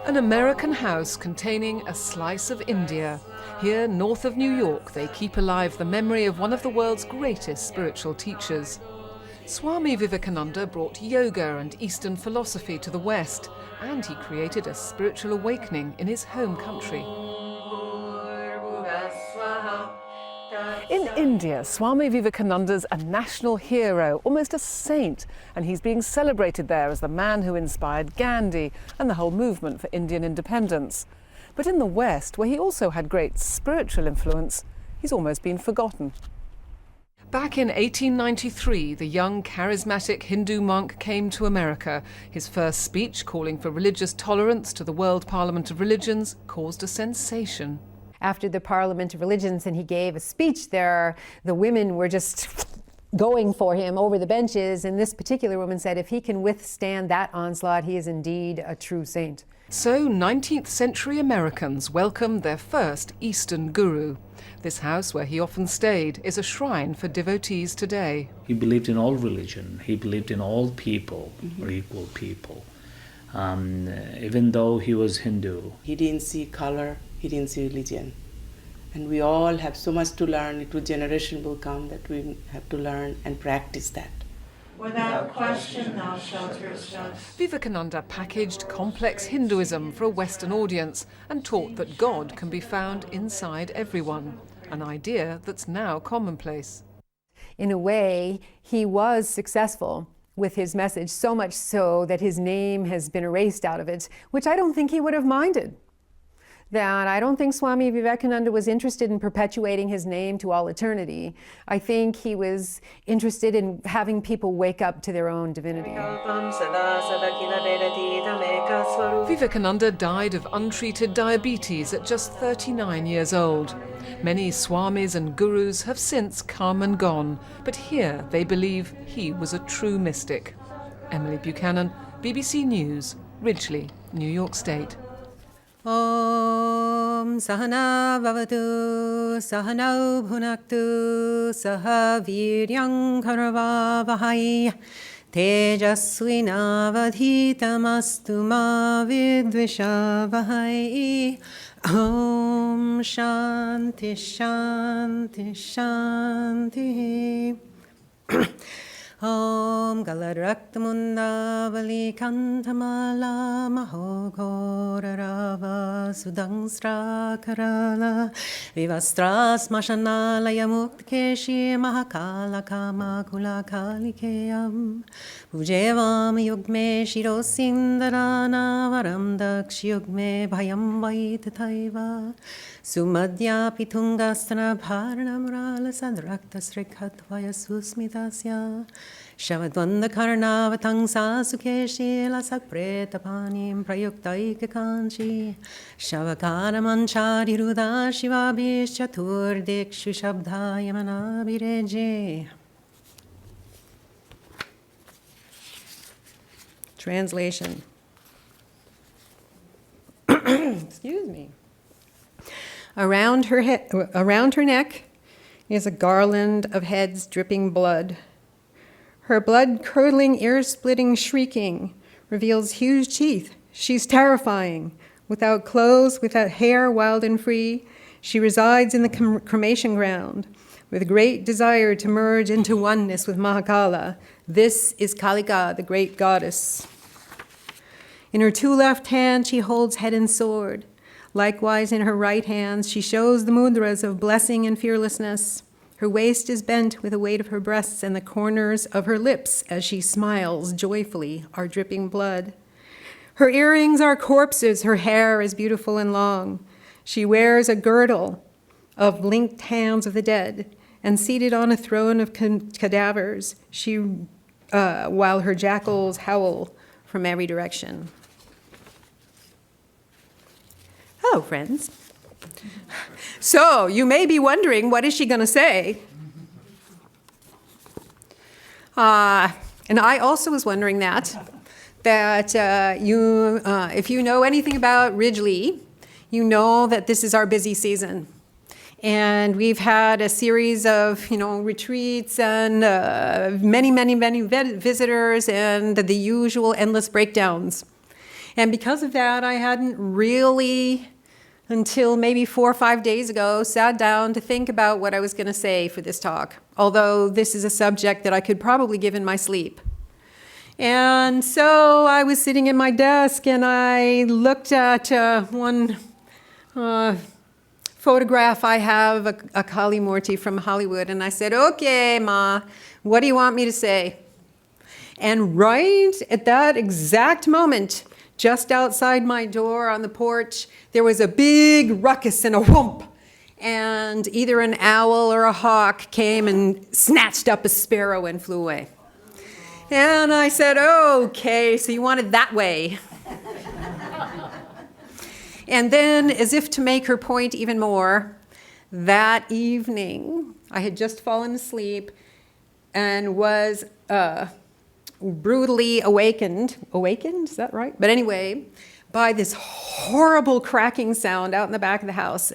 An American house containing a slice of India. Here, north of New York, they keep alive the memory of one of the world's greatest spiritual teachers. Swami Vivekananda brought yoga and Eastern philosophy to the West, and he created a spiritual awakening in his home country. In India, Swami Vivekananda's a national hero, almost a saint, and he's being celebrated there as the man who inspired Gandhi and the whole movement for Indian independence. But in the West, where he also had great spiritual influence, he's almost been forgotten. Back in 1893, the young, charismatic Hindu monk came to America. His first speech, calling for religious tolerance to the World Parliament of Religions, caused a sensation. After the Parliament of Religions, and he gave a speech there, the women were just going for him over the benches, and this particular woman said, if he can withstand that onslaught, he is indeed a true saint. So 19th century Americans welcomed their first Eastern guru. This house, where he often stayed, is a shrine for devotees today. He believed in all religion. He believed in all people or equal people. Even though he was Hindu. He didn't see color, he didn't see religion. And we all have so much to learn. It will generation will come that we have to learn and practice that. Without question thou shelterest us. Vivekananda packaged complex Hinduism for a Western audience and taught that God can be found inside everyone, an idea that's now commonplace. In a way, he was successful with his message, so much so that his name has been erased out of it, which I don't think he would have minded. That I don't think Swami Vivekananda was interested in perpetuating his name to all eternity. I think he was interested in having people wake up to their own divinity. Vivekananda died of untreated diabetes at just 39 years old. Many swamis and gurus have since come and gone, but here they believe he was a true mystic. Emily Buchanan, BBC News, Ridgely, New York State. Om Sahana Bhavatu Sahanau Bhunaktu Saha Viryam Karavavahai Tejasvinavadhitamastu ma vidvishavahai. Om Shanti Shanti Shanti. Om Galaraktamundavali Kantamala Mahogorarava Sudangstra Karala Vivastras Mashanalaya Muktkeshi Mahakala Kama Kula Kalikeyam Pujevam Yugme Shirosindarana Varam Dakshiyugme Bhayam Vaitataiva Sumadhya Pitungastana Bharanamrala Sadrakta Srikhatvaya Susmitasya Shavadvanda Karnavatangsa Sukeshila Sakpretapanim Prayuktaika Kanchi Shavakara Manchari Ruda Shivabhish Chaturdikshu Shabdaya Manabireje. Translation. Excuse me. Around her neck is a garland of heads dripping blood. Her blood-curdling, ear-splitting shrieking reveals huge teeth. She's terrifying. Without clothes, without hair, wild and free, she resides in the cremation ground with great desire to merge into oneness with Mahakala. This is Kalika, the great goddess. In her two left hands, she holds head and sword. Likewise, in her right hand, she shows the mudras of blessing and fearlessness. Her waist is bent with the weight of her breasts, and the corners of her lips, as she smiles joyfully, are dripping blood. Her earrings are corpses. Her hair is beautiful and long. She wears a girdle of linked hands of the dead, and seated on a throne of cadavers, while her jackals howl from every direction. Hello, friends. So, you may be wondering, what is she going to say? And I also was wondering that if you know anything about Ridgely, you know that this is our busy season. And we've had a series of, retreats and many visitors and the usual endless breakdowns. And because of that, I hadn't really, until maybe 4 or 5 days ago, sat down to think about what I was going to say for this talk, although this is a subject that I could probably give in my sleep. And so I was sitting at my desk and I looked at one photograph I have, a Kali Murti from Hollywood, and I said, "Okay, Ma, what do you want me to say?" And right at that exact moment, just outside my door on the porch, there was a big ruckus and a whoomp. And either an owl or a hawk came and snatched up a sparrow and flew away. And I said, "Okay, so you want it that way." And then, as if to make her point even more, that evening, I had just fallen asleep and was brutally awakened, is that right? But anyway, by this horrible cracking sound out in the back of the house.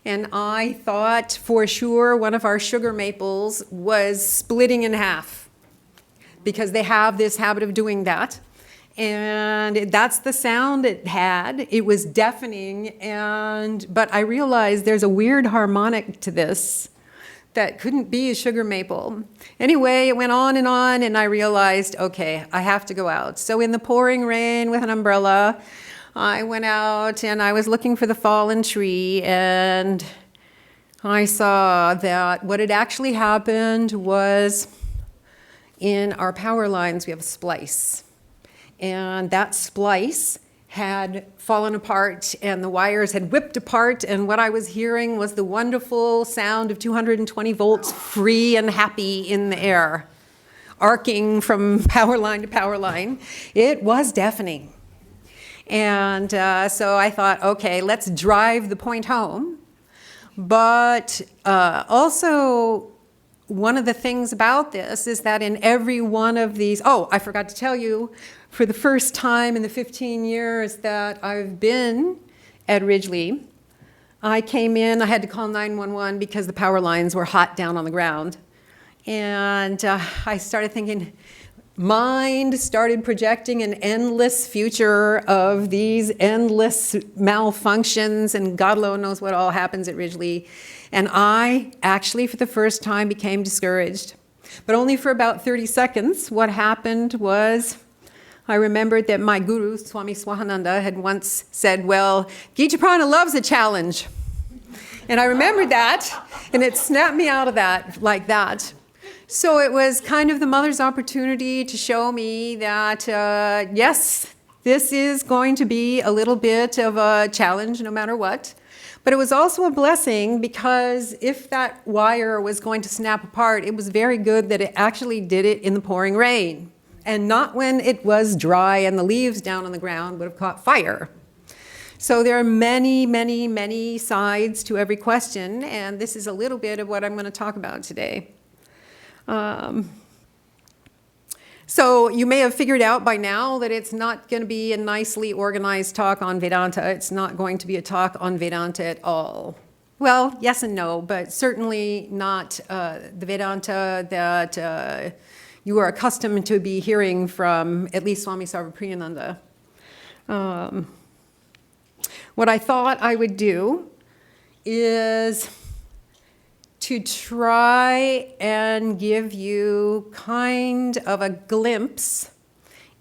And I thought for sure one of our sugar maples was splitting in half, because they have this habit of doing that. And that's the sound it had. It was deafening, but I realized there's a weird harmonic to this that couldn't be a sugar maple. Anyway, it went on, and I realized, okay, I have to go out. So in the pouring rain with an umbrella, I went out and I was looking for the fallen tree, and I saw that what had actually happened was in our power lines, we have a splice. And that splice had fallen apart and the wires had whipped apart, and what I was hearing was the wonderful sound of 220 volts free and happy in the air, arcing from power line to power line. It was deafening. And so I thought, okay, let's drive the point home. But also, one of the things about this is that in every one of these, I forgot to tell you, for the first time in the 15 years that I've been at Ridgely, I came in, I had to call 911 because the power lines were hot down on the ground. And I started thinking, mind started projecting an endless future of these endless malfunctions, and God alone knows what all happens at Ridgely. And I actually, for the first time, became discouraged. But only for about 30 seconds. What happened was, I remembered that my guru, Swami Vivekananda, had once said, well, Gitaprana loves a challenge. And I remembered that, and it snapped me out of that like that. So it was kind of the mother's opportunity to show me that, yes, this is going to be a little bit of a challenge no matter what. But it was also a blessing, because if that wire was going to snap apart, it was very good that it actually did it in the pouring rain, and not when it was dry and the leaves down on the ground would have caught fire. So there are many, many, many sides to every question, and this is a little bit of what I'm going to talk about today. So you may have figured out by now that it's not going to be a nicely organized talk on Vedanta. It's not going to be a talk on Vedanta at all. Well, yes and no, but certainly not the Vedanta that you are accustomed to be hearing from at least Swami Sarvapriyananda. What I thought I would do is to try and give you kind of a glimpse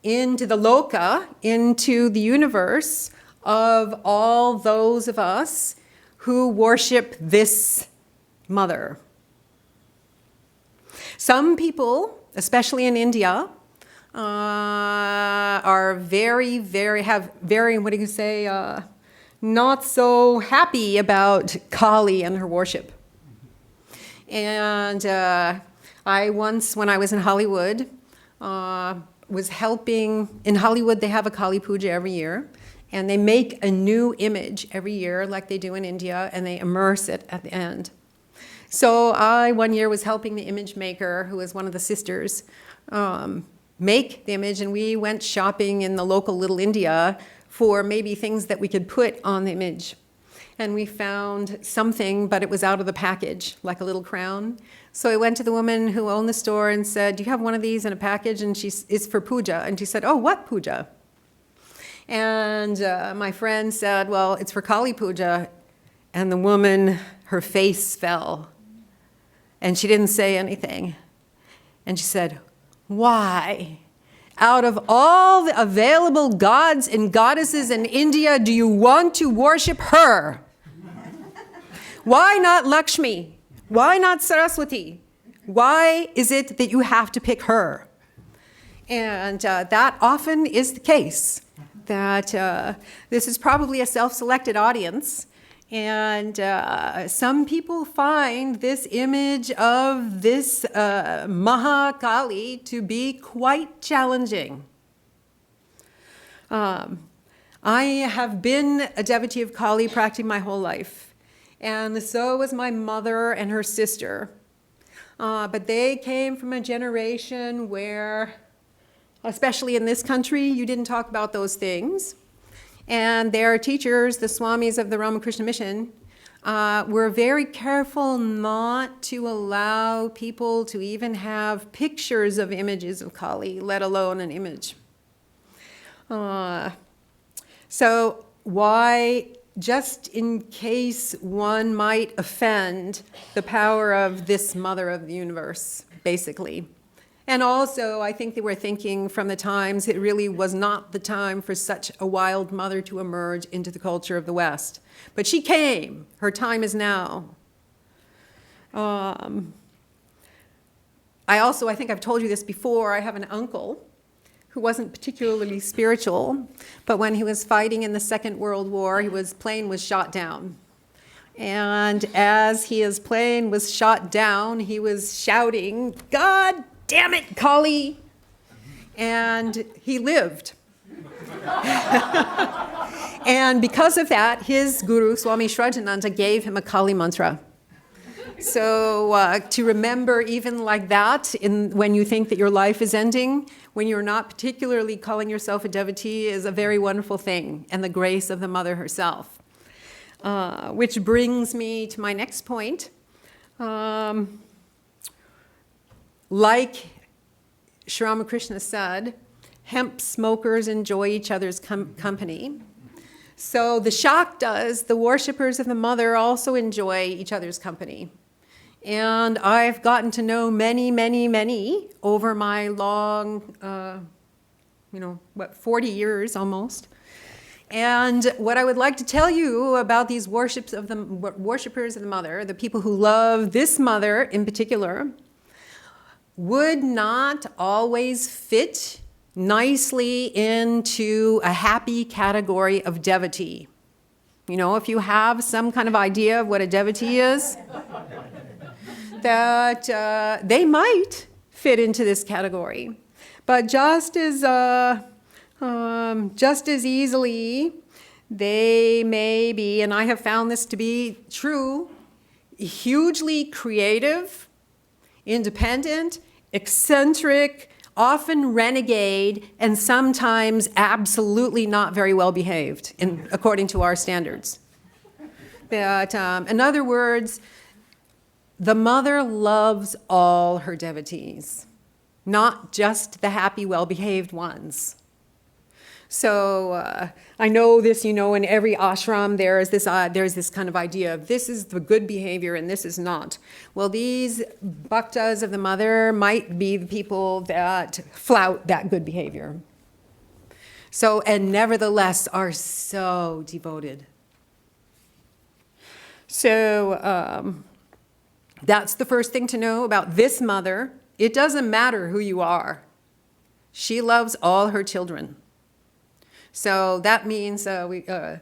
into the loka, into the universe of all those of us who worship this mother. Some people, especially in India, are very, what do you say, not so happy about Kali and her worship. And I once, when I was in Hollywood, was helping. In Hollywood, they have a Kali Puja every year, and they make a new image every year like they do in India, and they immerse it at the end. So I, one year, was helping the image maker, who was one of the sisters, make the image, and we went shopping in the local Little India for maybe things that we could put on the image. and we found something, but it was out of the package, like a little crown. So I went to the woman who owned the store and said, "Do you have one of these in a package?" And it's for puja. And she said, "Oh, what puja?" And my friend said, "Well, it's for Kali puja." And the woman, her face fell. And she didn't say anything. And she said, "Why? Out of all the available gods and goddesses in India, do you want to worship her? Why not Lakshmi? Why not Saraswati? Why is it that you have to pick her?" And that often is the case, that this is probably a self-selected audience. And some people find this image of this Mahakali to be quite challenging. I have been a devotee of Kali practicing my whole life. And so was my mother and her sister. But they came from a generation where, especially in this country, you didn't talk about those things. And their teachers, the Swamis of the Ramakrishna Mission, were very careful not to allow people to even have pictures of images of Kali, let alone an image. So why, just in case one might offend the power of this mother of the universe, basically. And also, I think they were thinking from the times it really was not the time for such a wild mother to emerge into the culture of the West. But she came. Her time is now. I think I've told you this before, I have an uncle who wasn't particularly spiritual, but when he was fighting in the Second World War, his plane was shot down. And as his plane was shot down, he was shouting, "God damn it, Kali!" And he lived. And because of that, his guru, Swami Shrajananda, gave him a Kali mantra. So to remember even like that, when you think that your life is ending, when you're not particularly calling yourself a devotee, is a very wonderful thing, and the grace of the mother herself. Which brings me to my next point. Like Sri Ramakrishna said, hemp smokers enjoy each other's company. So the Shaktas, the worshippers of the mother, also enjoy each other's company. And I've gotten to know many, many, many over my long, 40 years almost. And what I would like to tell you about these worshippers of the mother, the people who love this mother in particular, would not always fit nicely into a happy category of devotee. You know, if you have some kind of idea of what a devotee is, that they might fit into this category. But just as easily, they may be, and I have found this to be true, hugely creative, independent, eccentric, often renegade, and sometimes absolutely not very well behaved, according to our standards. But in other words, the mother loves all her devotees, not just the happy, well-behaved ones. So I know this, in every ashram there's this kind of idea of this is the good behavior and this is not. Well, these bhaktas of the mother might be the people that flout that good behavior. So, and nevertheless are so devoted. So that's the first thing to know about this mother. It doesn't matter who you are. She loves all her children. So that means I'll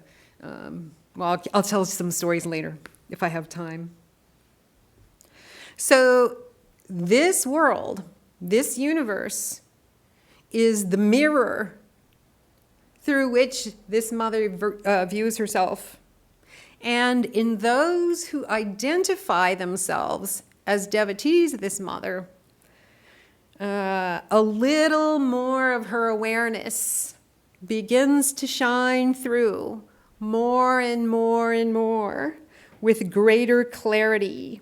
tell some stories later if I have time. So this world, this universe, is the mirror through which this mother views herself. And in those who identify themselves as devotees of this mother, a little more of her awareness begins to shine through more and more and more with greater clarity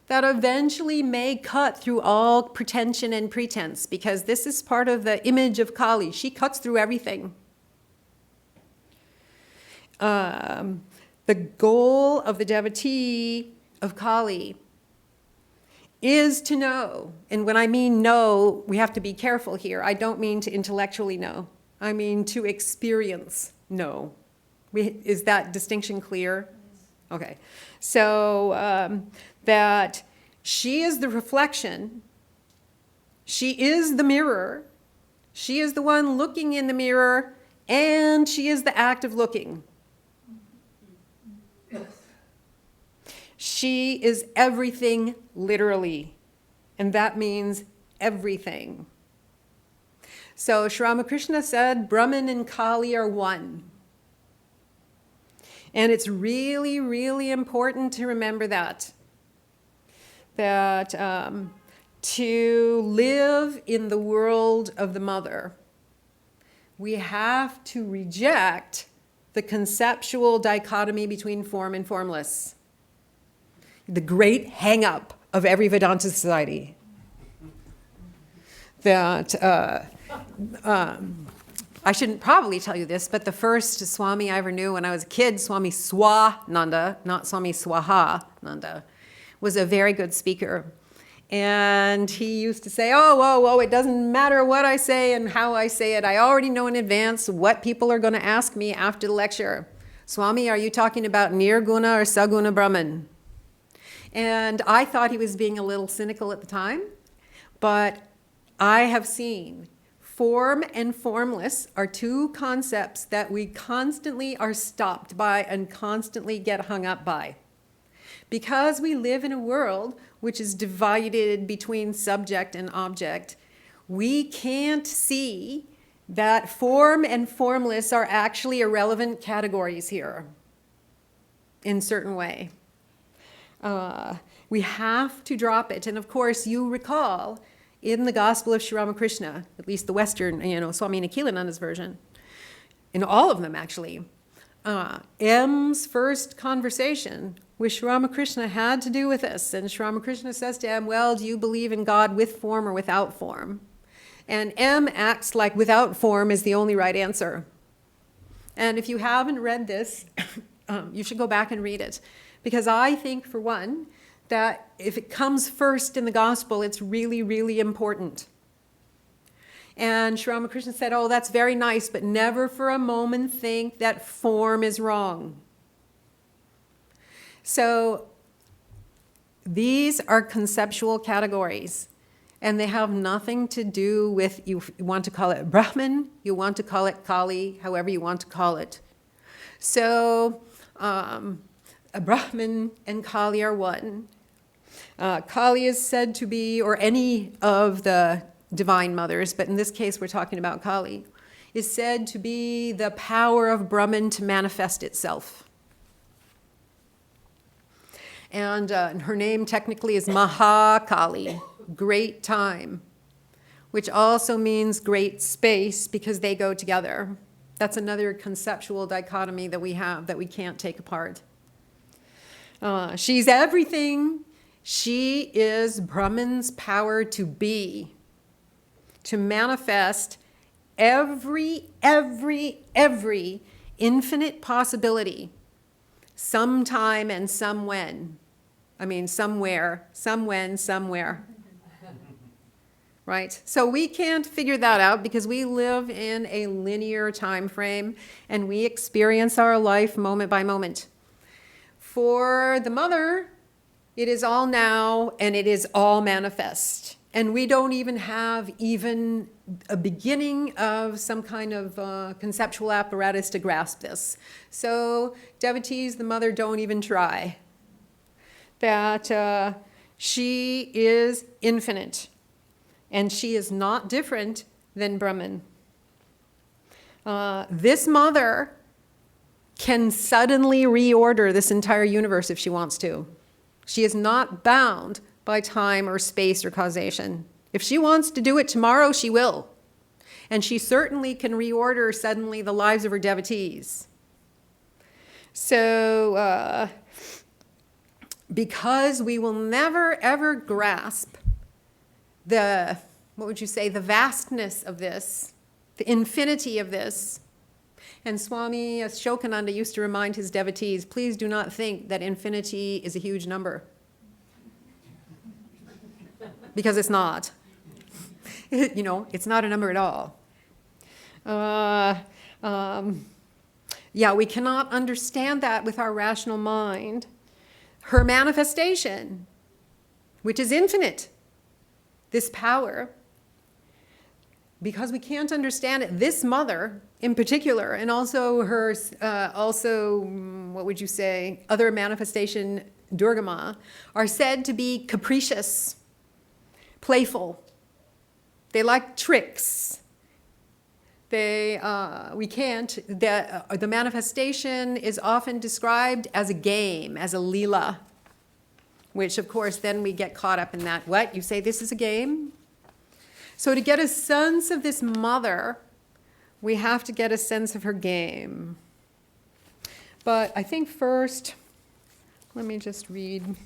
that eventually may cut through all pretension and pretense, because this is part of the image of Kali. She cuts through everything. The goal of the devotee of Kali is to know. And when I mean know, we have to be careful here. I don't mean to intellectually know. I mean to experience know. Is that distinction clear? Okay. So that she is the reflection. She is the mirror. She is the one looking in the mirror, and she is the act of looking. She is everything literally, and that means everything. So Sri Ramakrishna said Brahman and Kali are one. And it's really, really important to remember that to live in the world of the mother, we have to reject the conceptual dichotomy between form and formless. The great hang-up of every Vedanta society. That, I shouldn't probably tell you this, but the first Swami I ever knew when I was a kid, Swami Swananda, not Swami Swahananda, was a very good speaker. And he used to say, oh, it doesn't matter what I say and how I say it. I already know in advance what people are going to ask me after the lecture. Swami, are you talking about Nirguna or Saguna Brahman? And I thought he was being a little cynical at the time, but I have seen form and formless are two concepts that we constantly are stopped by and constantly get hung up by. Because we live in a world which is divided between subject and object, we can't see that form and formless are actually irrelevant categories here in a certain way. We have to drop it. And of course, you recall in the Gospel of Sri Ramakrishna, at least the Western, Swami Nikhilananda's version, in all of them actually, M's first conversation with Sri Ramakrishna had to do with this. And Sri Ramakrishna says to M, well, do you believe in God with form or without form? And M acts like without form is the only right answer. And if you haven't read this, you should go back and read it. Because I think, for one, that if it comes first in the gospel, it's really, really important. And Sri Ramakrishna said, oh, that's very nice, but never for a moment think that form is wrong. So these are conceptual categories, and they have nothing to do with, you want to call it Brahman, you want to call it Kali, however you want to call it. So a Brahman and Kali are one. Kali is said to be, or any of the divine mothers, but in this case we're talking about Kali, is said to be the power of Brahman to manifest itself. And her name technically is Mahakali, great time, which also means great space because they go together. That's another conceptual dichotomy that we have that we can't take apart. She's everything. She is Brahman's power to be, to manifest every infinite possibility, sometime and some when. I mean, somewhere, some when, somewhere. Right? So we can't figure that out because we live in a linear time frame and we experience our life moment by moment. For the mother, it is all now and it is all manifest. And we don't even have even a beginning of some kind of conceptual apparatus to grasp this. So devotees, the mother, don't even try. That she is infinite. And she is not different than Brahman. This mother can suddenly reorder this entire universe if she wants to. She is not bound by time or space or causation. If she wants to do it tomorrow, she will. And she certainly can reorder suddenly the lives of her devotees. So, because we will never ever grasp the, what would you say, the vastness of this, the infinity of this. And Swami Vivekananda used to remind his devotees, please do not think that infinity is a huge number. Because it's not. It's not a number at all. Yeah, we cannot understand that with our rational mind. Her manifestation, which is infinite, this power, because we can't understand it, this mother in particular, and also her, what would you say, other manifestation, Durga Ma, are said to be capricious, playful. They like tricks. The manifestation is often described as a game, as a leela, which of course then we get caught up in that. What? You say this is a game? So to get a sense of this mother, we have to get a sense of her game. But I think first, let me just read.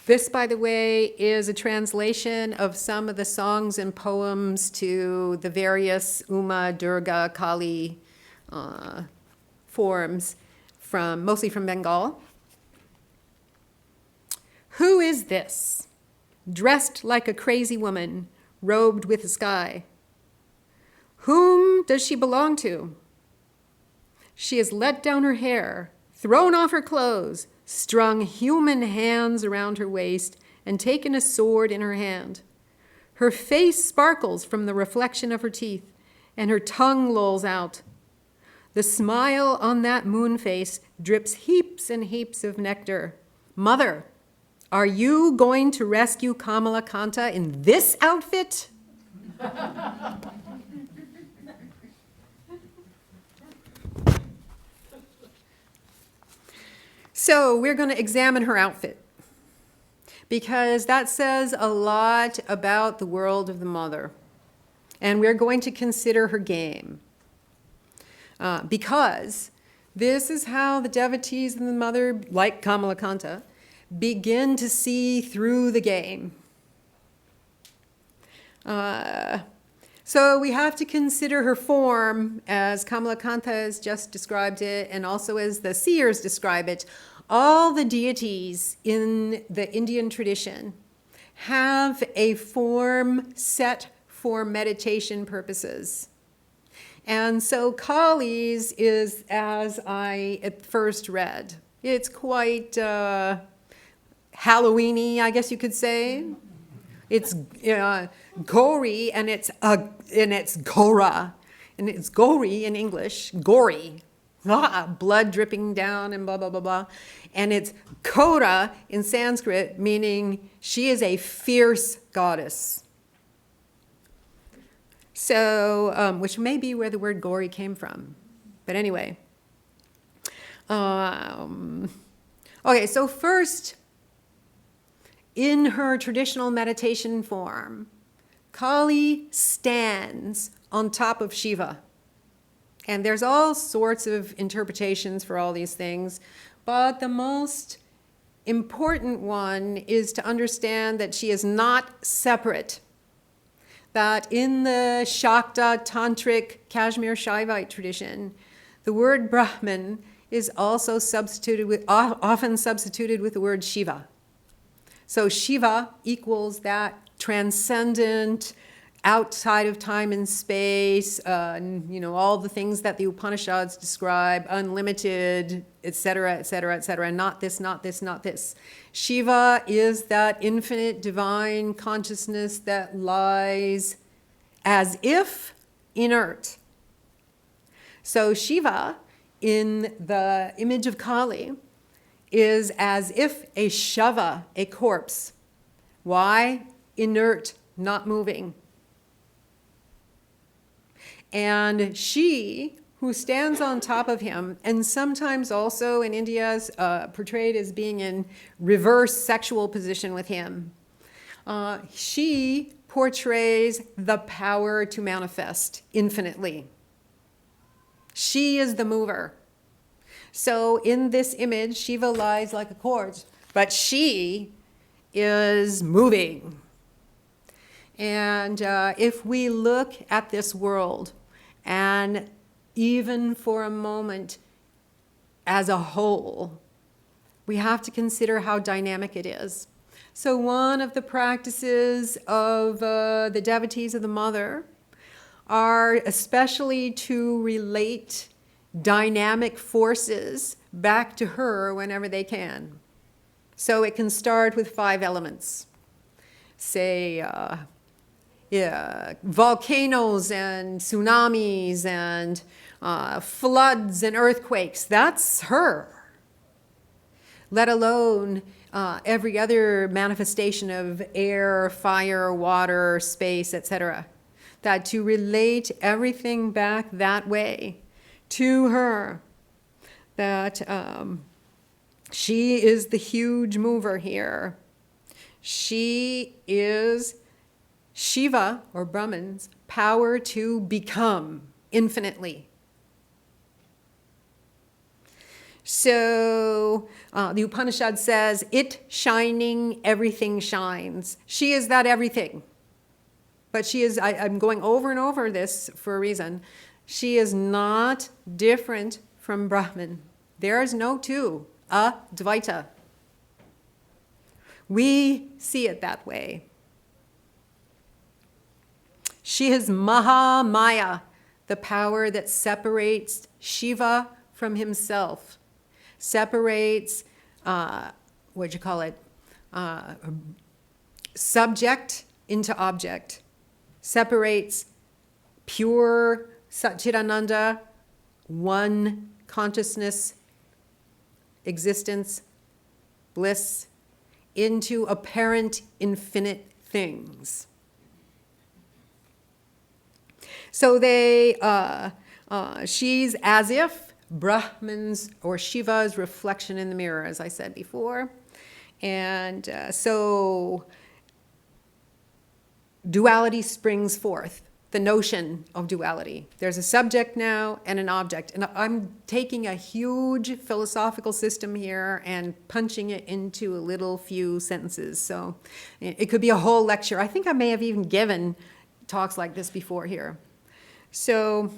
This, by the way, is a translation of some of the songs and poems to the various Uma, Durga, Kali forms, mostly from Bengal. Who is this, dressed like a crazy woman, robed with the sky? Whom does she belong to? She has let down her hair, thrown off her clothes, strung human hands around her waist, and taken a sword in her hand. Her face sparkles from the reflection of her teeth, and her tongue lolls out. The smile on that moon face drips heaps and heaps of nectar. Mother, are you going to rescue Kamalakanta in this outfit? So we're going to examine her outfit, because that says a lot about the world of the mother. And we're going to consider her game, because this is how the devotees and the mother, like Kamalakanta, begin to see through the game. So we have to consider her form as Kamalakanta has just described it, and also as the seers describe it. All the deities in the Indian tradition have a form set for meditation purposes. And so Kali's is as I at first read. It's quite Halloween-y, I guess you could say. It's gory, and it's gora, and it's gory in English, gory, blood dripping down and blah blah blah blah, and it's kora in Sanskrit, meaning she is a fierce goddess. So, which may be where the word gory came from, but anyway. Okay, so first, in her traditional meditation form, Kali stands on top of Shiva. And there's all sorts of interpretations for all these things, but the most important one is to understand that she is not separate. That in the Shakta, Tantric, Kashmir Shaivite tradition, the word Brahman is also often substituted with the word Shiva. So Shiva equals that transcendent, outside of time and space, all the things that the Upanishads describe, unlimited, etc., etc., etc., not this, not this, not this. Shiva is that infinite divine consciousness that lies as if inert. So Shiva, in the image of Kali, is as if a shava, a corpse. Why? Inert, not moving. And she, who stands on top of him, and sometimes also in India is portrayed as being in reverse sexual position with him, she portrays the power to manifest infinitely. She is the mover. So in this image, Shiva lies like a corpse, but she is moving. And if we look at this world, and even for a moment as a whole, we have to consider how dynamic it is. So one of the practices of the devotees of the Mother are especially to relate dynamic forces back to her whenever they can. So it can start with 5 elements. Say, volcanoes and tsunamis and floods and earthquakes. That's her. Let alone every other manifestation of air, fire, water, space, etc. That to relate everything back that way to her, that she is the huge mover here. She is Shiva, or Brahman's, power to become infinitely. So the Upanishad says, it shining, everything shines. She is that everything. But she is, I'm going over and over this for a reason. She is not different from Brahman. There is no two, Advaita. We see it that way. She is Mahamaya, the power that separates Shiva from himself, separates, subject into object, separates pure Satchidananda, one consciousness, existence, bliss, into apparent infinite things. So she's as if Brahman's or Shiva's reflection in the mirror, as I said before. And so duality springs forth, the notion of duality. There's a subject now and an object. And I'm taking a huge philosophical system here and punching it into a little few sentences. So it could be a whole lecture. I think I may have even given talks like this before here. So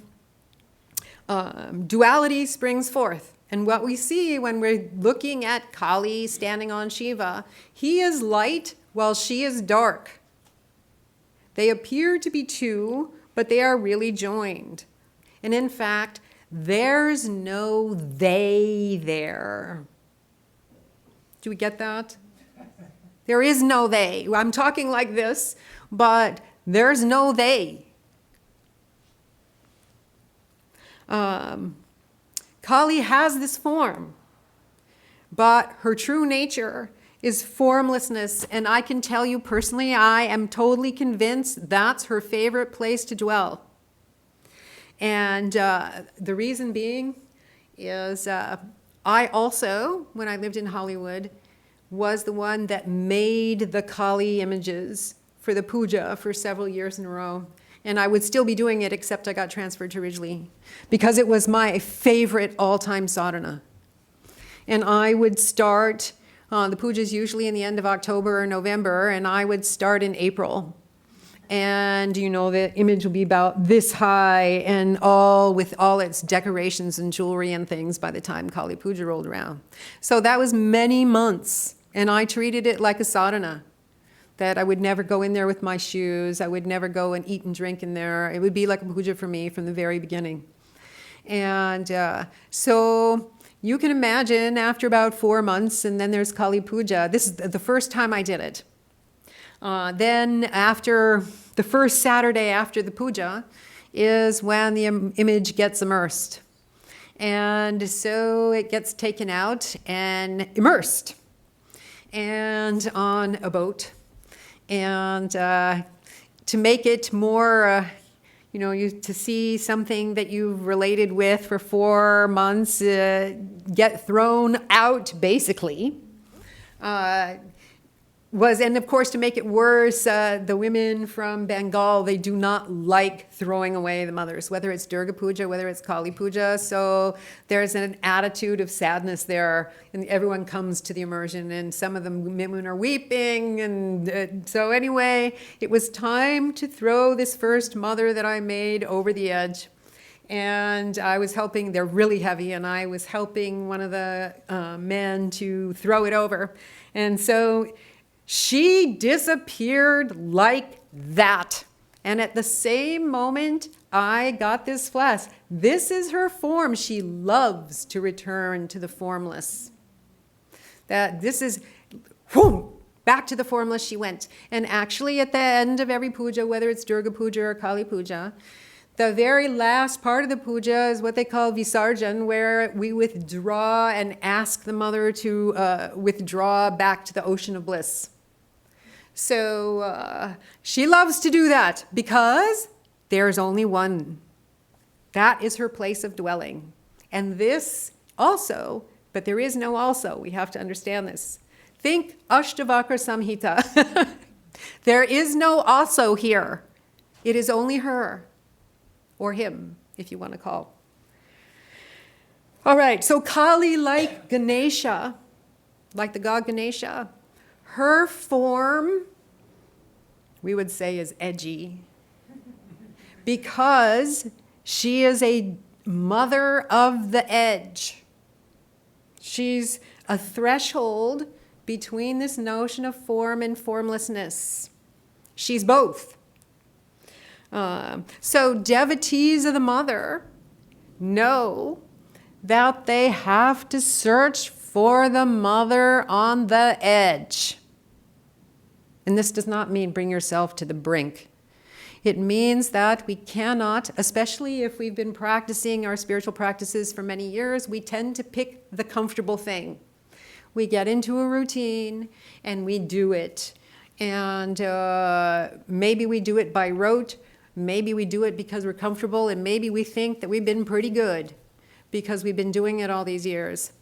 duality springs forth. And what we see when we're looking at Kali standing on Shiva, he is light while she is dark. They appear to be two, but they are really joined. And in fact, there's no they there. Do we get that? There is no they. I'm talking like this, but there's no they. Kali has this form, but her true nature is formlessness, and I can tell you personally, I am totally convinced that's her favorite place to dwell. And the reason being is I also, when I lived in Hollywood, was the one that made the Kali images for the puja for several years in a row. And I would still be doing it, except I got transferred to Ridgely, because it was my favorite all-time sadhana. And I would start, the puja is usually in the end of October or November, and I would start in April. And, you know, the image will be about this high and all with all its decorations and jewelry and things by the time Kali Puja rolled around. So that was many months, and I treated it like a sadhana. That I would never go in there with my shoes. I would never go and eat and drink in there. It would be like a puja for me from the very beginning. And so you can imagine after about 4 months, and then there's Kali Puja. This is the first time I did it. Then after the first Saturday after the puja is when the image gets immersed. And so it gets taken out and immersed. And on a boat. And to make it more, to see something that you've related with for 4 months get thrown out, basically. and of course, to make it worse, the women from Bengal, they do not like throwing away the mothers, whether it's Durga Puja, whether it's Kali Puja. So there's an attitude of sadness there, and everyone comes to the immersion, and some of the women are weeping. And so anyway, it was time to throw this first mother that I made over the edge. And I was helping, they're really heavy, and I was helping one of the men to throw it over. And so she disappeared like that. And at the same moment, I got this flash. This is her form. She loves to return to the formless. That this is, whoom, back to the formless she went. And actually at the end of every puja, whether it's Durga Puja or Kali Puja, the very last part of the puja is what they call Visarjan, where we withdraw and ask the mother to withdraw back to the ocean of bliss. So she loves to do that because there's only one. That is her place of dwelling. And this also, but there is no also. We have to understand this. Think Ashtavakra Samhita. There is no also here. It is only her, or him, if you want to call. All right, so Kali, like Ganesha, like the god Ganesha, her form, we would say, is edgy because she is a mother of the edge. She's a threshold between this notion of form and formlessness. She's both. So devotees of the mother know that they have to search for the mother on the edge. And this does not mean bring yourself to the brink. It means that we cannot, especially if we've been practicing our spiritual practices for many years, we tend to pick the comfortable thing. We get into a routine and we do it. And maybe we do it by rote. Maybe we do it because we're comfortable, and maybe we think that we've been pretty good because we've been doing it all these years.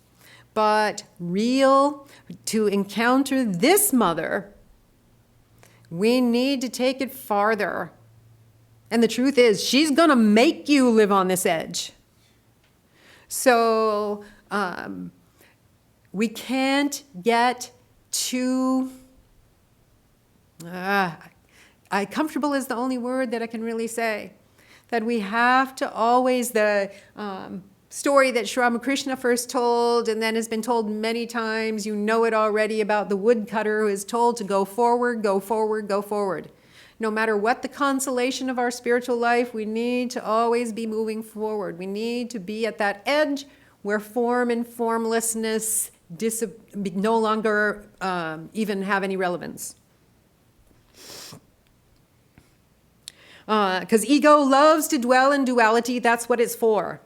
But to encounter this mother, we need to take it farther. And the truth is, she's going to make you live on this edge. So we can't get too... comfortable is the only word that I can really say. That we have to always, the story that Sri Ramakrishna first told and then has been told many times, you know it already, about the woodcutter who is told to go forward, go forward, go forward. No matter what the consolation of our spiritual life, we need to always be moving forward. We need to be at that edge where form and formlessness no longer even have any relevance. Because ego loves to dwell in duality, that's what it's for.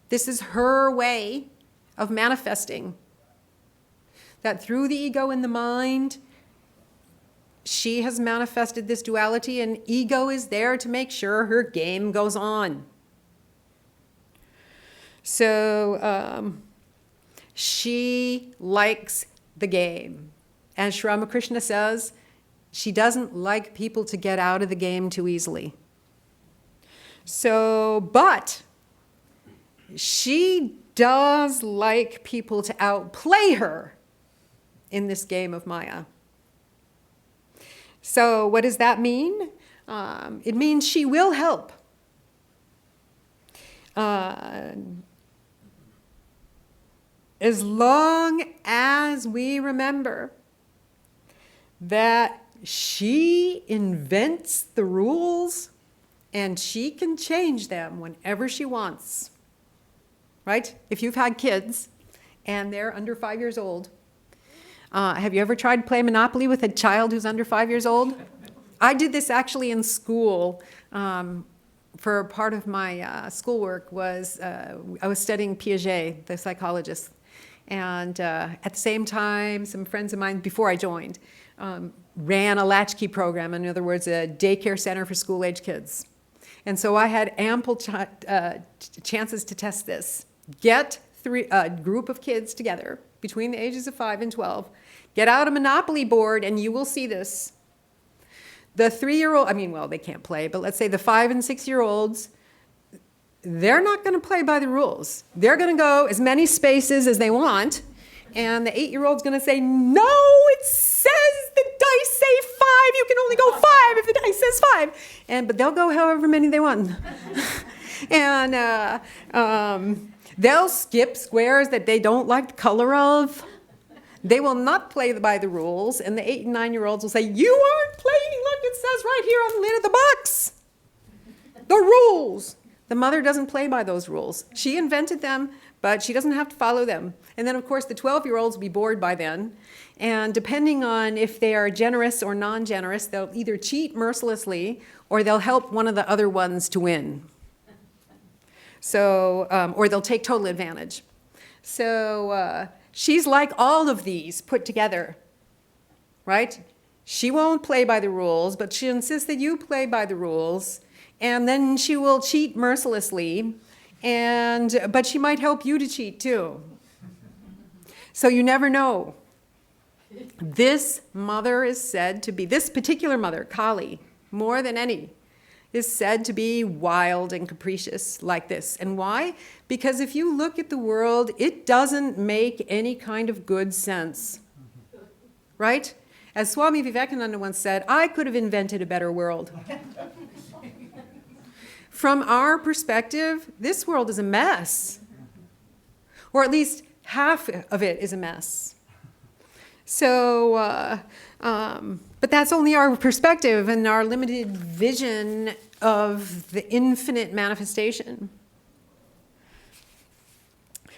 This is her way of manifesting. That through the ego and the mind, she has manifested this duality, and ego is there to make sure her game goes on. So she likes the game. As Sri Ramakrishna says, she doesn't like people to get out of the game too easily. So, but she does like people to outplay her in this game of Maya. So what does that mean? It means she will help. As long as we remember that she invents the rules and she can change them whenever she wants. Right? If you've had kids and they're under 5 years old, have you ever tried to play Monopoly with a child who's under 5 years old? I did this actually in school. For part of my schoolwork I was studying Piaget, the psychologist. And at the same time, some friends of mine, before I joined, ran a latchkey program, in other words, a daycare center for school-age kids. And so I had ample chances to test this. Get a group of kids together between the ages of 5 and 12, get out a Monopoly board and you will see this. The 3-year-old, they can't play, but let's say the 5 and 6-year-olds, they're not going to play by the rules. They're going to go as many spaces as they want, and the 8-year-old's going to say, no, it says the dice say 5. You can only go 5 if the dice says 5. But they'll go however many they want. And they'll skip squares that they don't like the color of. They will not play by the rules, and the 8 and 9-year-olds will say, you aren't playing, look, it says right here on the lid of the box. The rules. The mother doesn't play by those rules. She invented them, but she doesn't have to follow them. And then, of course, the 12-year-olds will be bored by then. And depending on if they are generous or non-generous, they'll either cheat mercilessly or they'll help one of the other ones to win. So, or they'll take total advantage. So she's like all of these put together, right? She won't play by the rules, but she insists that you play by the rules. And then she will cheat mercilessly, but she might help you to cheat too. So you never know. This mother is said to be, this particular mother, Kali, more than any, is said to be wild and capricious like this. And why? Because if you look at the world, it doesn't make any kind of good sense. Right? As Swami Vivekananda once said, I could have invented a better world. From our perspective, this world is a mess. Or at least half of it is a mess. So, but that's only our perspective and our limited vision of the infinite manifestation.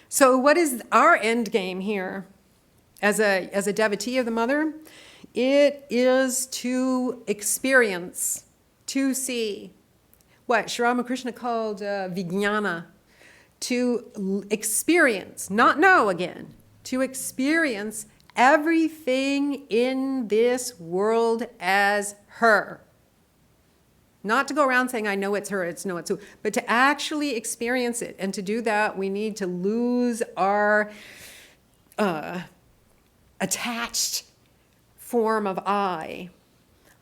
So what is our end game here as a devotee of the mother? It is to experience, to see, what Sri Ramakrishna called vijnana, to experience, not know again, to experience everything in this world as her. Not to go around saying, I know it's her, it's who, but to actually experience it. And to do that, we need to lose our attached form of I.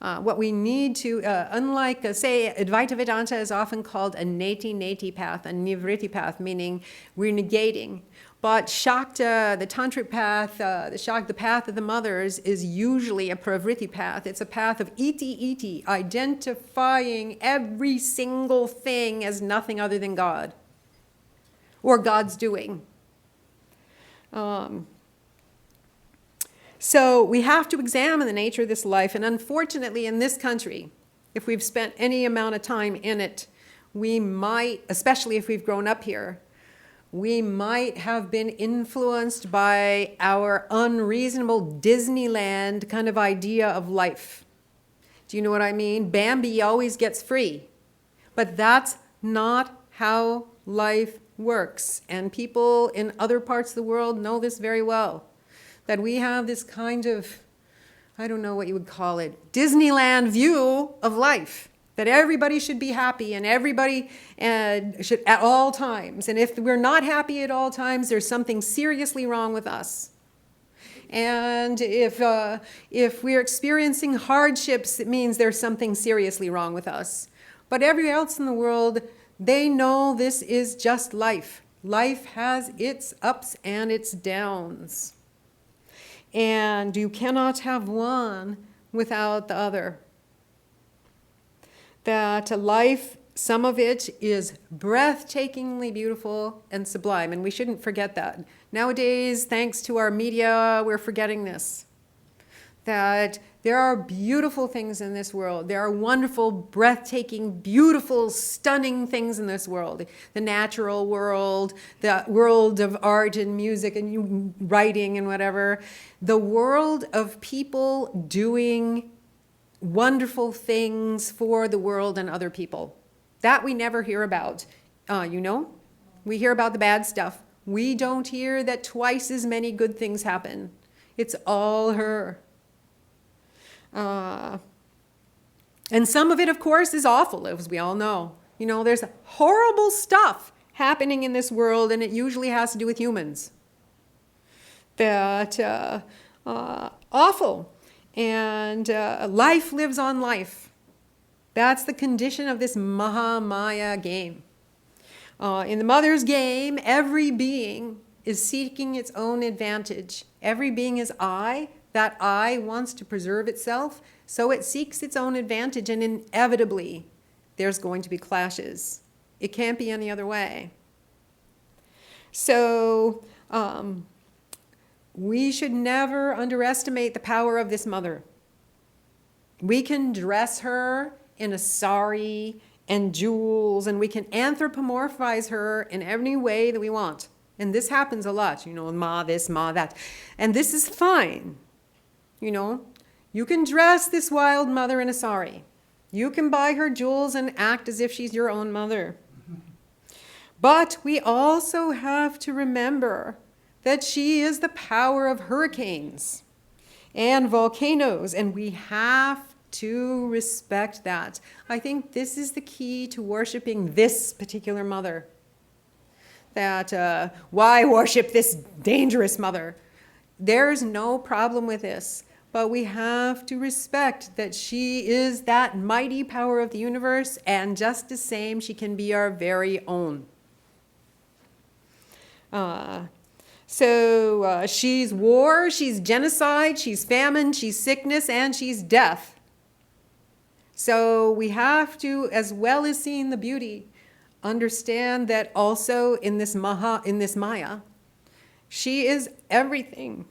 What we need to, unlike, say, Advaita Vedanta is often called a neti path, a nivritti path, meaning we're negating. But Shakta, the tantric path, the path of the mothers, is usually a pravritti path. It's a path of iti, identifying every single thing as nothing other than God, or God's doing. So we have to examine the nature of this life, and unfortunately in this country, if we've spent any amount of time in it, we might, especially if we've grown up here, we might have been influenced by our unreasonable Disneyland kind of idea of life. Do you know what I mean? Bambi always gets free, but that's not how life works, and people in other parts of the world know this very well. That we have this kind of, I don't know what you would call it, Disneyland view of life. That everybody should be happy and everybody should at all times. And if we're not happy at all times, there's something seriously wrong with us. And if we're experiencing hardships, it means there's something seriously wrong with us. But everywhere else in the world, they know this is just life. Life has its ups and its downs. And you cannot have one without the other. That life, some of it is breathtakingly beautiful and sublime, and we shouldn't forget that. Nowadays, thanks to our media, we're forgetting this. That there are beautiful things in this world. There are wonderful, breathtaking, beautiful, stunning things in this world. The natural world, the world of art and music and writing and whatever. The world of people doing wonderful things for the world and other people. That we never hear about. We hear about the bad stuff. We don't hear that twice as many good things happen. It's all her. And some of it, of course, is awful, as we all know. There's horrible stuff happening in this world, and it usually has to do with humans. That awful, and life lives on life. That's the condition of this Mahamaya game. In the mother's game, every being is seeking its own advantage. Every being is I. That I wants to preserve itself, so it seeks its own advantage, and inevitably there's going to be clashes. It can't be any other way. So we should never underestimate the power of this mother. We can dress her in a sari and jewels, and we can anthropomorphize her in any way that we want. And this happens a lot, ma this, ma that. And this is fine. You can dress this wild mother in a sari. You can buy her jewels and act as if she's your own mother. But we also have to remember that she is the power of hurricanes and volcanoes, and we have to respect that. I think this is the key to worshiping this particular mother. That why worship this dangerous mother? There's no problem with this, but we have to respect that she is that mighty power of the universe, and just the same, she can be our very own. So she's war, she's genocide, she's famine, she's sickness, and she's death. So we have to, as well as seeing the beauty, understand that also in this Maya, she is everything.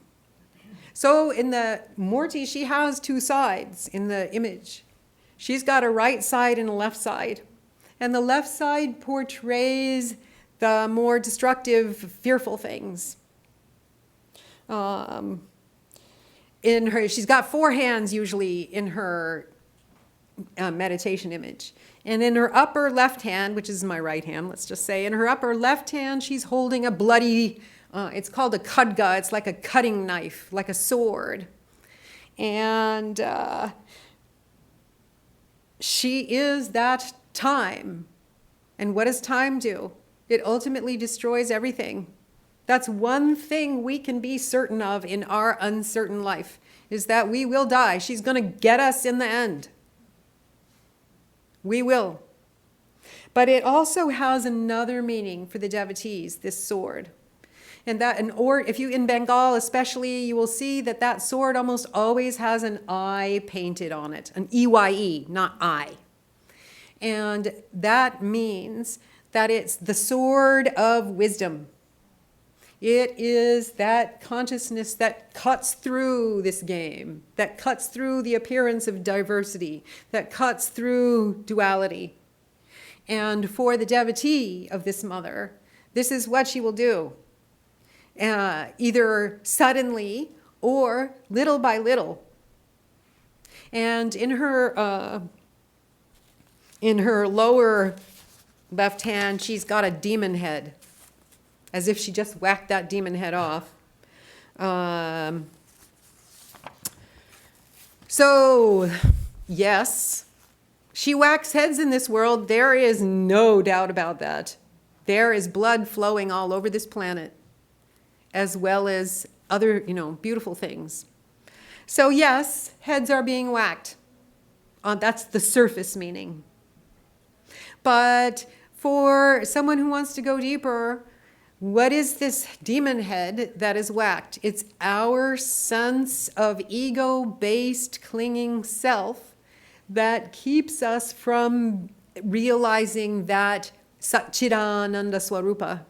So in the Murti, she has two sides in the image. She's got a right side and a left side. And the left side portrays the more destructive, fearful things. She's got four hands usually in her meditation image. And in her upper left hand, which is my right hand, let's just say, in her upper left hand, she's holding a bloody, it's called a khadga. It's like a cutting knife, like a sword. And she is that time. And what does time do? It ultimately destroys everything. That's one thing we can be certain of in our uncertain life, is that we will die. She's going to get us in the end. We will. But it also has another meaning for the devotees, this sword. And if you in Bengal especially, you will see that that sword almost always has an I painted on it, an EYE, not I. And that means that it's the sword of wisdom. It is that consciousness that cuts through this game, that cuts through the appearance of diversity, that cuts through duality. And for the devotee of this mother, this is what she will do, either suddenly or little by little. And in her lower left hand, she's got a demon head, as if she just whacked that demon head off. So, yes, she whacks heads in this world. There is no doubt about that. There is blood flowing all over this planet, as well as other, beautiful things. So yes, heads are being whacked. That's the surface meaning. But for someone who wants to go deeper, what is this demon head that is whacked? It's our sense of ego-based clinging self that keeps us from realizing that Satchidananda Swarupa,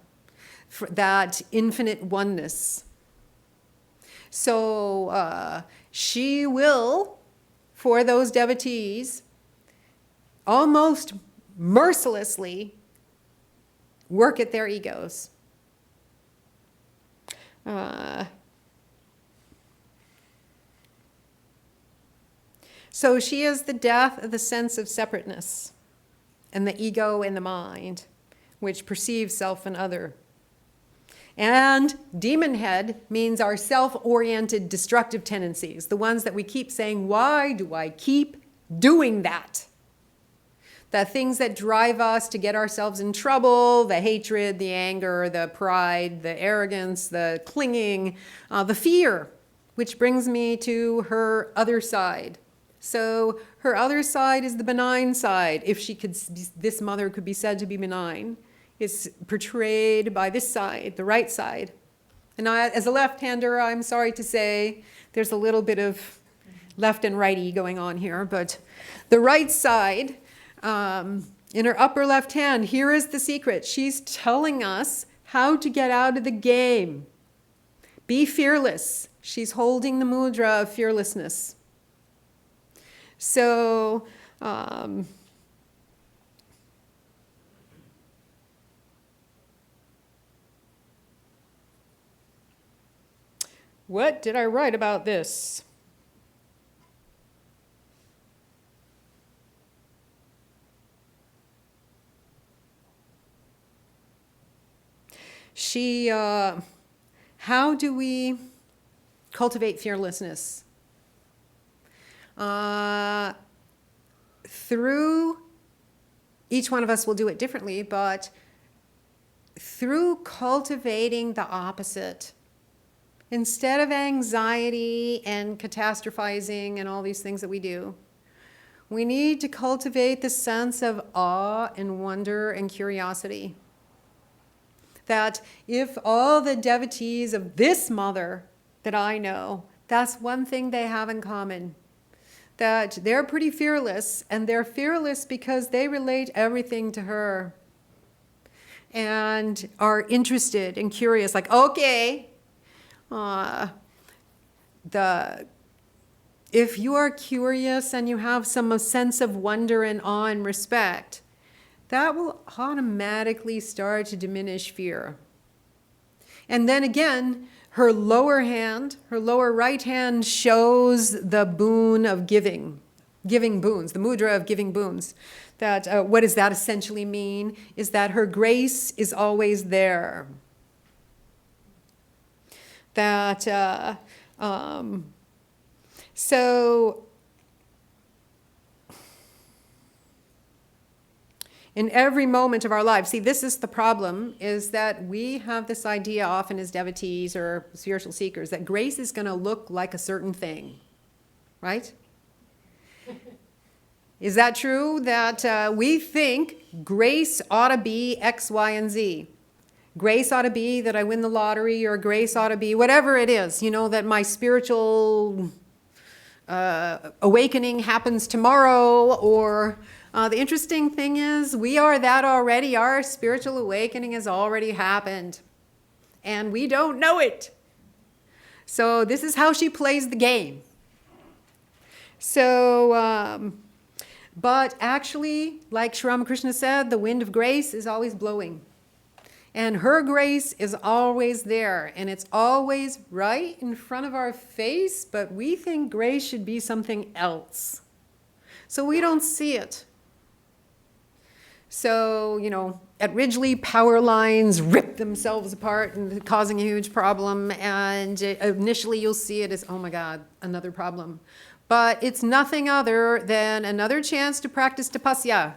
that infinite oneness. So she will, for those devotees, almost mercilessly work at their egos. So she is the death of the sense of separateness and the ego in the mind, which perceives self and other. And demon head means our self-oriented destructive tendencies, the ones that we keep saying, why do I keep doing that? the things that drive us to get ourselves in trouble, the hatred, the anger, the pride, the arrogance, the clinging, the fear, which brings me to her other side. So her other side is the benign side. If she could, this mother could be said to be benign. It's portrayed by this side, the right side. And I, as a left-hander, I'm sorry to say, there's a little bit of left and righty going on here, but the right side, in her upper left hand, here is the secret. She's telling us how to get out of the game. Be fearless. She's holding the mudra of fearlessness. So, what did I write about this? How do we cultivate fearlessness? Through, each one of us will do it differently, but through cultivating the opposite. Instead of anxiety and catastrophizing and all these things that we do, we need to cultivate the sense of awe and wonder and curiosity. That if all the devotees of this mother that I know, that's one thing they have in common. That they're pretty fearless, and they're fearless because they relate everything to her and are interested and curious, like, okay, if you are curious and you have some sense of wonder and awe and respect, that will automatically start to diminish fear. And then again, her lower hand, her lower right hand shows the boon of giving boons, the mudra of giving boons. That what does that essentially mean? Is that her grace is always there. That so in every moment of our lives, see, this is the problem, is that we have this idea often as devotees or spiritual seekers that grace is going to look like a certain thing, right? Is that true? That we think grace ought to be X, Y, and Z. Grace ought to be that I win the lottery, or grace ought to be whatever it is, you know, that my spiritual awakening happens tomorrow, or the interesting thing is we are that already. Our spiritual awakening has already happened, and we don't know it. So this is how she plays the game. So, but actually, like Sri Ramakrishna said, the wind of grace is always blowing. And her grace is always there, and it's always right in front of our face, but we think grace should be something else. So we don't see it. So, you know, at Ridgely, power lines rip themselves apart and causing a huge problem, and initially you'll see it as, oh my God, another problem. But it's nothing other than another chance to practice tapasya,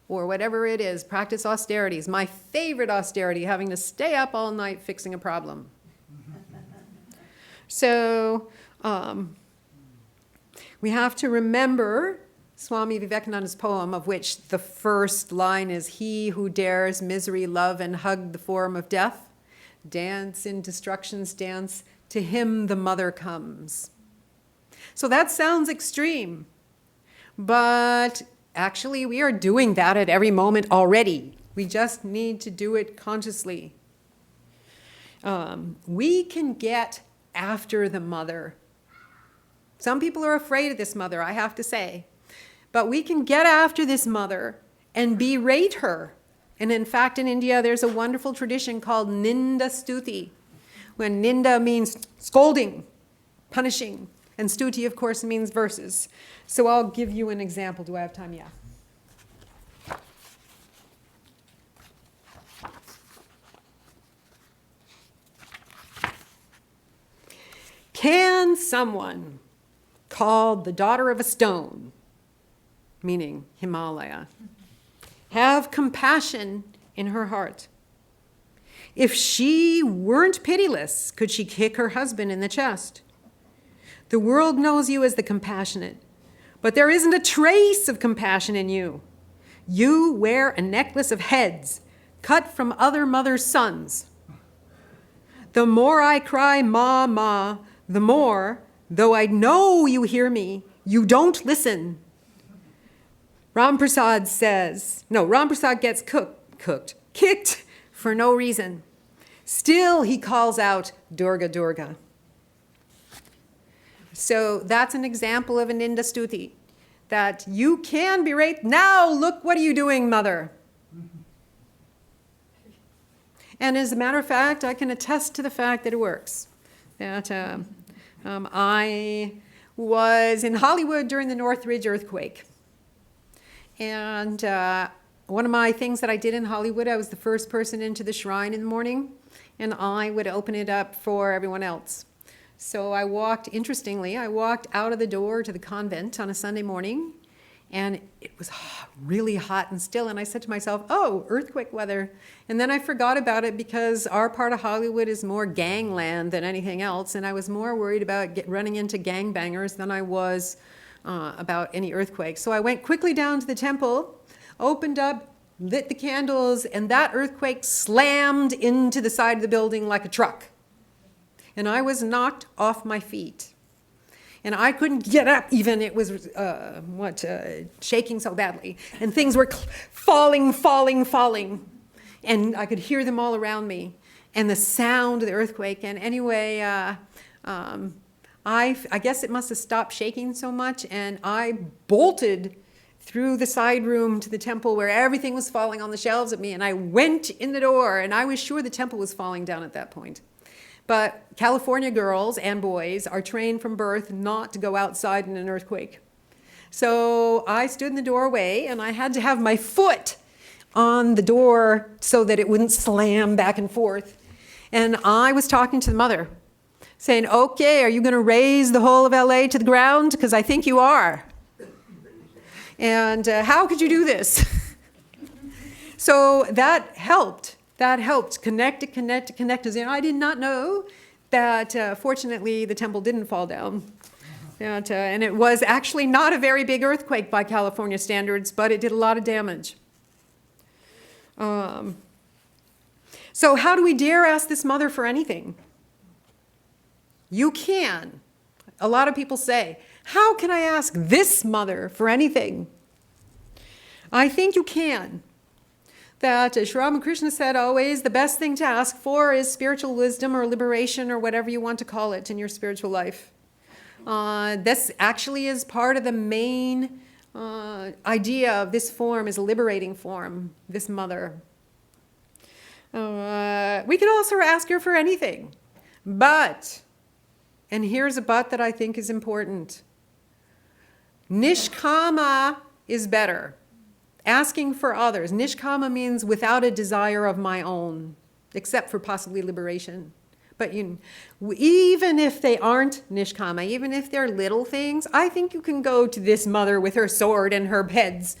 or whatever it is, practice austerities. My favorite austerity, having to stay up all night fixing a problem. So we have to remember Swami Vivekananda's poem, of which the first line is, "He who dares misery, love, and hug the form of death, dance in destruction's dance, to him the mother comes." So that sounds extreme, but actually, we are doing that at every moment already. We just need to do it consciously. We can get after the mother. Some people are afraid of this mother, I have to say. But we can get after this mother and berate her. And in fact, in India, there's a wonderful tradition called Ninda Stuti, when Ninda means scolding, punishing. And stuti, of course, means verses. So I'll give you an example. Do I have time? Yeah. Can someone called the daughter of a stone meaning Himalaya. Have compassion in her heart. If she weren't pitiless, could she kick her husband in the chest? The world knows you as the compassionate, but there isn't a trace of compassion in you. You wear a necklace of heads cut from other mothers' sons. The more I cry, ma, ma, the more, though I know you hear me, you don't listen. Ram Prasad gets kicked for no reason. Still, he calls out, Durga, Durga. So that's an example of an Nindastuti, that you can berate, now look, what are you doing, mother? And as a matter of fact, I can attest to the fact that it works. That I was in Hollywood during the Northridge earthquake. And one of my things that I did in Hollywood, I was the first person into the shrine in the morning, and I would open it up for everyone else. So I walked out of the door to the convent on a Sunday morning, and it was really hot and still, and I said to myself, oh, earthquake weather. And then I forgot about it because our part of Hollywood is more gangland than anything else, and I was more worried about running into gangbangers than I was about any earthquake. So I went quickly down to the temple, opened up, lit the candles, and that earthquake slammed into the side of the building like a truck. And I was knocked off my feet. And I couldn't get up even. It was shaking so badly. And things were falling. And I could hear them all around me. And the sound of the earthquake. And anyway, I guess it must have stopped shaking so much. And I bolted through the side room to the temple where everything was falling on the shelves at me. And I went in the door. And I was sure the temple was falling down at that point. But California girls and boys are trained from birth not to go outside in an earthquake. So I stood in the doorway, and I had to have my foot on the door so that it wouldn't slam back and forth. And I was talking to the mother, saying, okay, are you going to raise the whole of LA to the ground? Because I think you are. And how could you do this? So that helped. That helped connect. And I did not know that, fortunately, the temple didn't fall down. And it was actually not a very big earthquake by California standards, but it did a lot of damage. So how do we dare ask this mother for anything? You can. A lot of people say, how can I ask this mother for anything? I think you can. That Sri Ramakrishna said always, the best thing to ask for is spiritual wisdom or liberation or whatever you want to call it in your spiritual life. This actually is part of the main idea of this form, is a liberating form, this mother. We can also ask her for anything, but, and here's a but that I think is important, nishkama is better. Asking for others. Nishkama means without a desire of my own, except for possibly liberation. But even if they aren't nishkama, even if they're little things, I think you can go to this mother with her sword and her heads,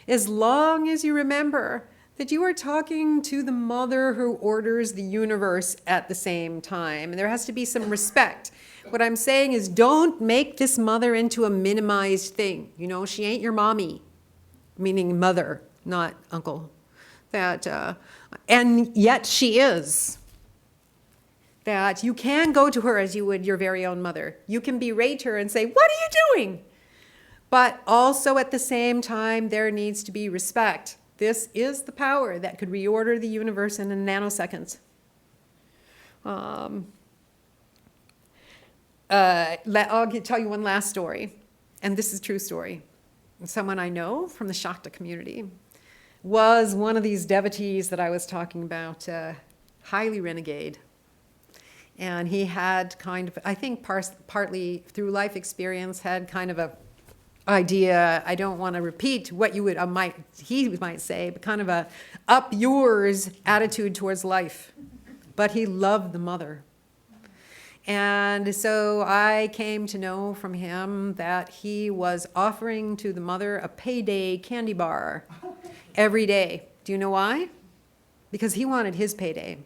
as long as you remember that you are talking to the mother who orders the universe at the same time. And there has to be some respect. What I'm saying is, don't make this mother into a minimized thing. You know, she ain't your mommy. Meaning mother, not uncle. And yet she is. That you can go to her as you would your very own mother. You can berate her and say, what are you doing? But also at the same time, there needs to be respect. This is the power that could reorder the universe in a nanosecond. I'll tell you one last story, and this is a true story. Someone I know from the Shakta community was one of these devotees that I was talking about, highly renegade. And he had kind of, I think partly through life experience, had kind of a idea, I don't want to repeat what you would, he might say, but kind of a up yours attitude towards life. But he loved the mother. And so I came to know from him that he was offering to the mother a payday candy bar every day. Do you know why? Because he wanted his payday.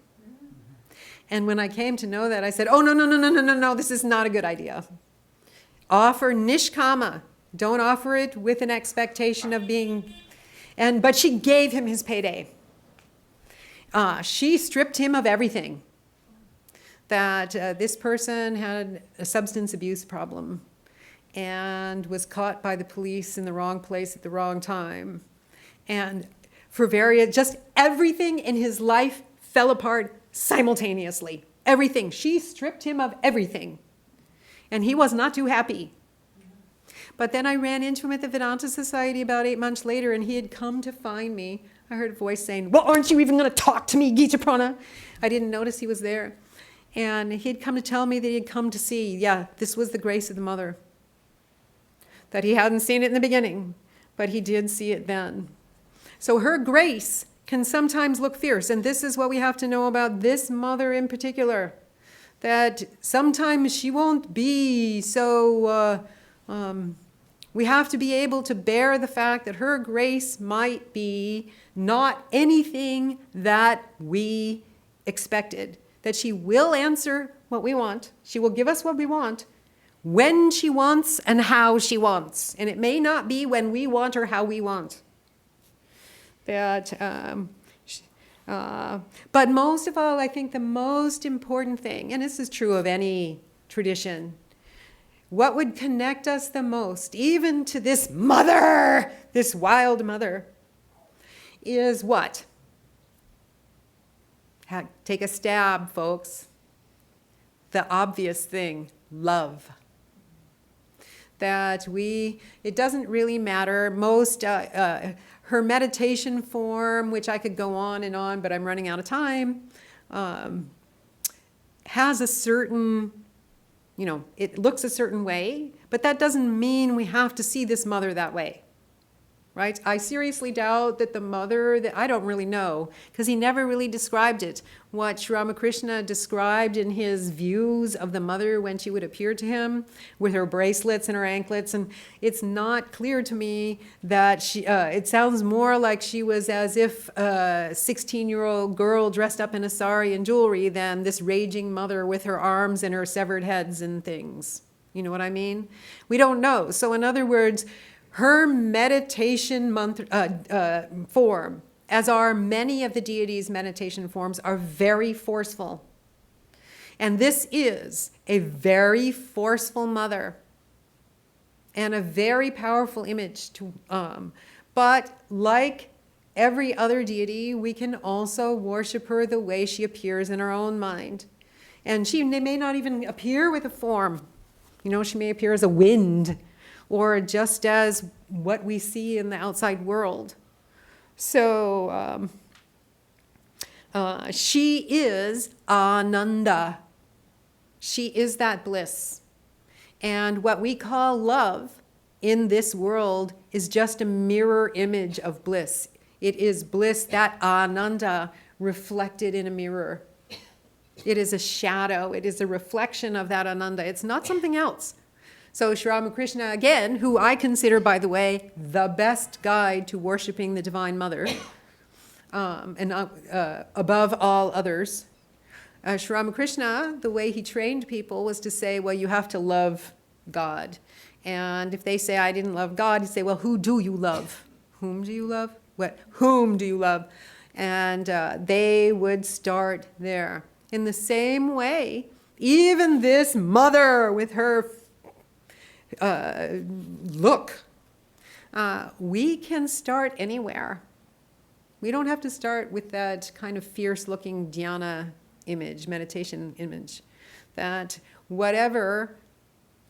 And when I came to know that, I said, oh, no, this is not a good idea. Offer nishkama. Don't offer it with an expectation of being... But she gave him his payday. She stripped him of everything. That this person had a substance abuse problem and was caught by the police in the wrong place at the wrong time. And for just everything in his life fell apart simultaneously. Everything. She stripped him of everything. And he was not too happy. But then I ran into him at the Vedanta Society about 8 months later, and he had come to find me. I heard a voice saying, well, aren't you even going to talk to me, Gitaprana? I didn't notice he was there. And he had come to tell me that he had come to see, this was the grace of the mother. That he hadn't seen it in the beginning, but he did see it then. So her grace can sometimes look fierce, and this is what we have to know about this mother in particular. That sometimes she won't be so... we have to be able to bear the fact that her grace might be not anything that we expected. That she will answer what we want. She will give us what we want when she wants and how she wants. And it may not be when we want or how we want. But most of all, I think the most important thing, and this is true of any tradition, what would connect us the most, even to this mother, this wild mother, is what? Take a stab, folks. The obvious thing, love. That it doesn't really matter. Most, her meditation form, which I could go on and on, but I'm running out of time, has a certain, it looks a certain way, but that doesn't mean we have to see this mother that way. Right? I seriously doubt that the mother, I don't really know, because he never really described it. What Sri Ramakrishna described in his views of the mother when she would appear to him with her bracelets and her anklets, and it's not clear to me that it sounds more like she was as if a 16-year-old girl dressed up in a sari and jewelry than this raging mother with her arms and her severed heads and things. You know what I mean? We don't know. So in other words, her meditation form, as are many of the deities' meditation forms, are very forceful. And this is a very forceful mother and a very powerful image. But like every other deity, we can also worship her the way she appears in our own mind. And she may not even appear with a form. She may appear as a wind, or just as what we see in the outside world. So she is Ananda. She is that bliss. And what we call love in this world is just a mirror image of bliss. It is bliss, that Ananda, reflected in a mirror. It is a shadow. It is a reflection of that Ananda. It's not something else. So Sri Ramakrishna, again, who I consider, by the way, the best guide to worshiping the Divine Mother, and above all others, Sri Ramakrishna, the way he trained people was to say, well, you have to love God. And if they say, I didn't love God, he'd say, well, who do you love? Whom do you love? What? Whom do you love? And they would start there. In the same way, even this mother with her look, we can start anywhere. We don't have to start with that kind of fierce-looking dhyana image, meditation image. That whatever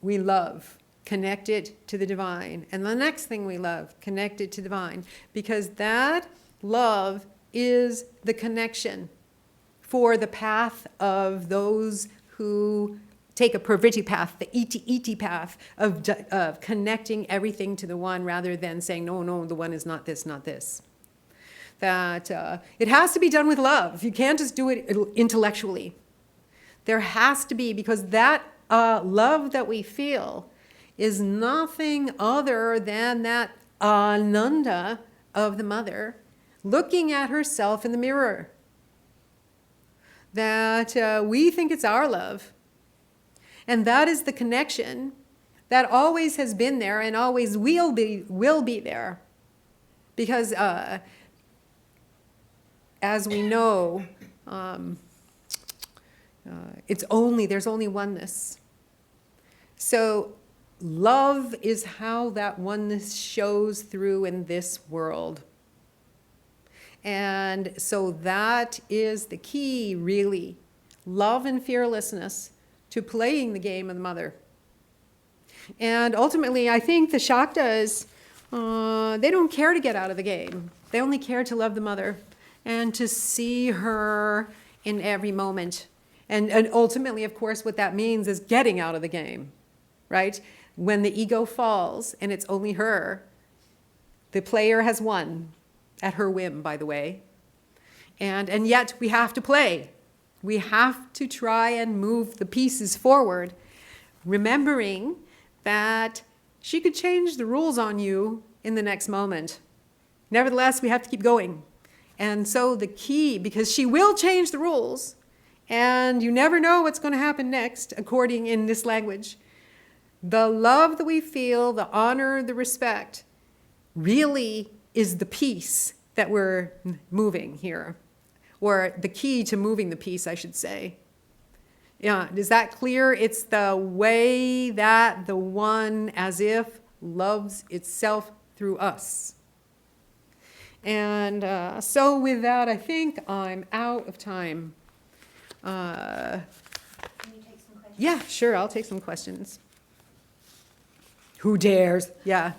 we love, connect it to the divine. And the next thing we love, connect it to divine. Because that love is the connection for the path of those who take a Pravrajika path, the iti path of connecting everything to the one, rather than saying, no, the one is not this, not this. That it has to be done with love. You can't just do it intellectually. There has to be, because that love that we feel is nothing other than that Ananda of the mother looking at herself in the mirror. That we think it's our love. And that is the connection that always has been there and always will be there. Because as we know, there's only oneness. So love is how that oneness shows through in this world. And so that is the key, really. Love and fearlessness to playing the game of the mother. And ultimately, I think the Shaktas, they don't care to get out of the game. They only care to love the mother and to see her in every moment. And ultimately, of course, what that means is getting out of the game, right? When the ego falls and it's only her, the player has won, at her whim, by the way. And yet we have to play. We have to try and move the pieces forward, remembering that she could change the rules on you in the next moment. Nevertheless, we have to keep going. And so the key, because she will change the rules, and you never know what's going to happen next, according in this language, the love that we feel, the honor, the respect, really is the piece that we're moving here, or the key to moving the piece, I should say. Yeah, is that clear? It's the way that the one as if loves itself through us. And so with that, I think I'm out of time. Can you take some questions? Yeah, sure, I'll take some questions. Who dares? Yeah.